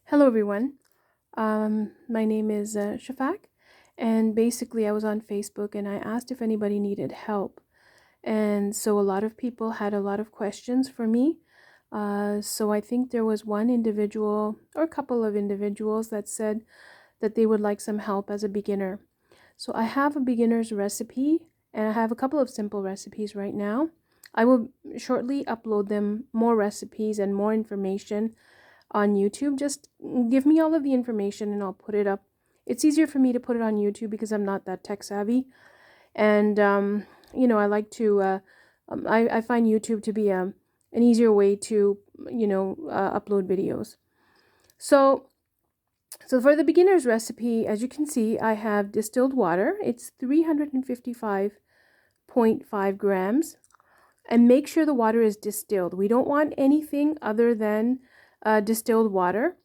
Hello, everyone. My name is Shafak, and basically, I was on Facebook and I asked if anybody needed help. And so, a lot of people had a lot of questions for me. So, I think there was one individual or a couple of individuals that said that they would like some help as a beginner. So, I have a beginner's recipe, and I have a couple of simple recipes right now. I will shortly upload them more recipes and more information on YouTube. Just give me all of the information and I'll put it up. It's easier for me to put it on YouTube because I'm not that tech savvy. And, I like to, I find YouTube to be an easier way to, upload videos. So, so for the beginner's recipe, as you can see, I have distilled water. It's 355.5 grams. And make sure the water is distilled. We don't want anything other than distilled water.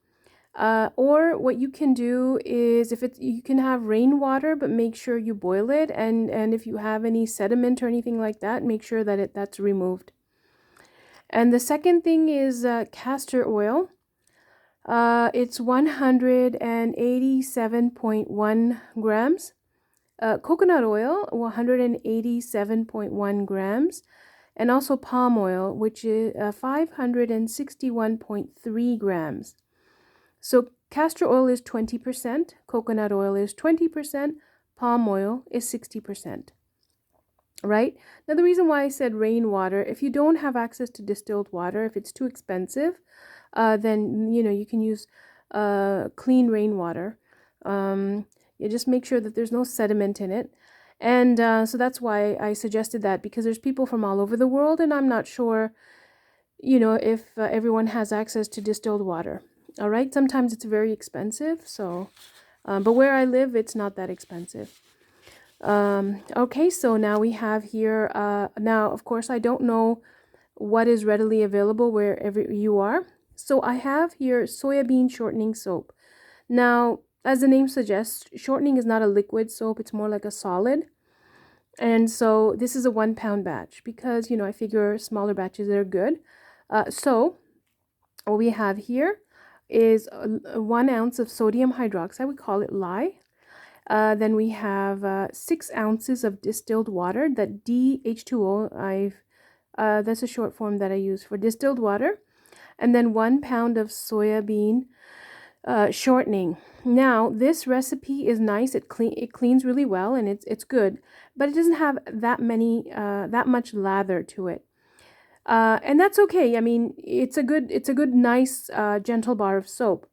Or what you can do is you can have rainwater, but make sure you boil it. And if you have any sediment or anything like that, make sure that that's removed. And the second thing is castor oil. It's 187.1 grams. Coconut oil, 187.1 grams. And also palm oil, which is 561.3 grams. So castor oil is 20%, coconut oil is 20%, palm oil is 60%. Right? Now, the reason why I said rainwater, if you don't have access to distilled water, if it's too expensive, then you can use clean rainwater. You just make sure that there's no sediment in it. And so that's why I suggested that, because there's people from all over the world, and I'm not sure, if everyone has access to distilled water. All right, sometimes it's very expensive. So, but where I live, it's not that expensive. Okay, so now we have here, now, of course, I don't know what is readily available wherever you are. So I have here soybean shortening soap. Now, as the name suggests, shortening is not a liquid soap, it's more like a solid. And so this is a 1 pound batch because, I figure smaller batches are good. So what we have here is 1 ounce of sodium hydroxide. We call it lye. Then we have 6 ounces of distilled water, that DH2O. That's a short form that I use for distilled water. And then 1 pound of soybean shortening. Now, this recipe is nice. It cleans really well, and it's good, but it doesn't have that much lather to it. And that's okay. I mean, it's a good, nice, gentle bar of soap.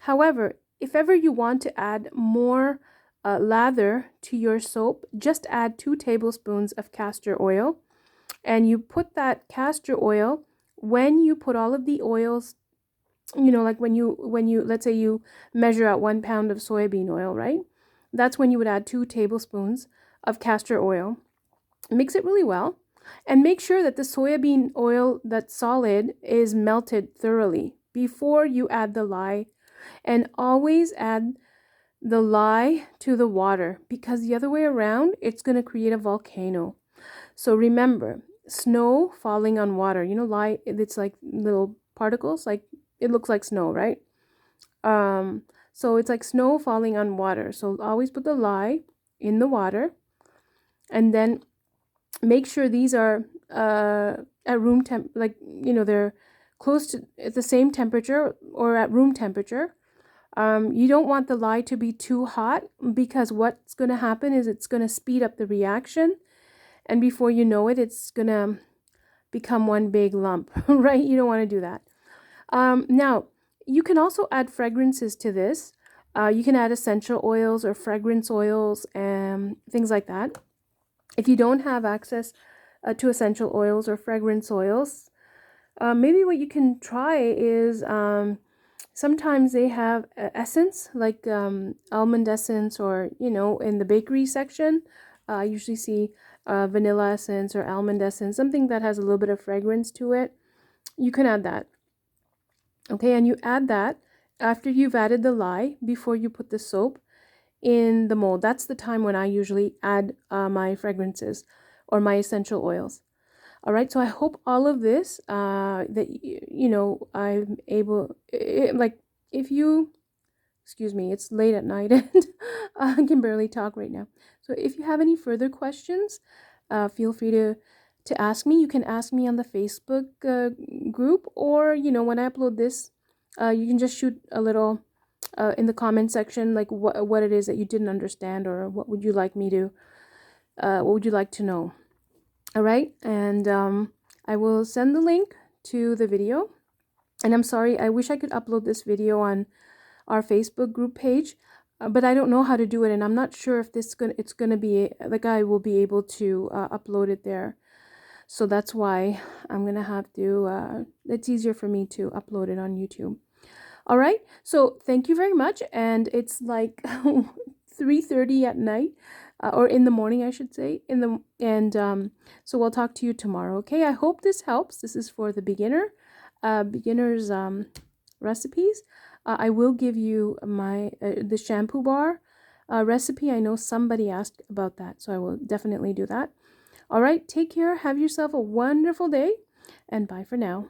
However, if ever you want to add more lather to your soap, just add 2 tablespoons of castor oil, and you put that castor oil when you put all of the oils. Like when you let's say you measure out 1 pound of soybean oil, right? That's when you would add 2 tablespoons of castor oil. Mix it really well. And make sure that the soybean oil, that's solid, is melted thoroughly before you add the lye. And always add the lye to the water, because the other way around, it's going to create a volcano. So remember, snow falling on water. Lye, it's like little particles, like it looks like snow, right? So it's like snow falling on water. So always put the lye in the water, and then make sure these are at room temp, like they're close to at the same temperature or at room temperature. You don't want the lye to be too hot, because what's going to happen is it's going to speed up the reaction, and before you know it, it's going to become one big lump, right? You don't want to do that. Now, you can also add fragrances to this. You can add essential oils or fragrance oils and things like that. If you don't have access to essential oils or fragrance oils, maybe what you can try is sometimes they have essence, like almond essence, or, in the bakery section, I usually see vanilla essence or almond essence, something that has a little bit of fragrance to it. You can add that. Okay, and you add that after you've added the lye, before you put the soap in the mold. That's the time when I usually add my fragrances or my essential oils. All right, so I hope all of this that I'm able, like if you, excuse me, it's late at night and I can barely talk right now. So if you have any further questions, feel free to ask me. You can ask me on the Facebook group, or when I upload this, you can just shoot a little in the comment section, like what it is that you didn't understand, or what would you like to know. All right, and I will send the link to the video. And I'm sorry, I wish I could upload this video on our Facebook group page, but I don't know how to do it, and I'm not sure if it's gonna be like I will be able to upload it there. So that's why I'm gonna have to. It's easier for me to upload it on YouTube. All right. So thank you very much, and it's like 3:30 at night, or in the morning, I should say. So I'll talk to you tomorrow. Okay. I hope this helps. This is for the beginners recipes. I will give you the shampoo bar recipe. I know somebody asked about that, so I will definitely do that. All right, take care. Have yourself a wonderful day, and bye for now.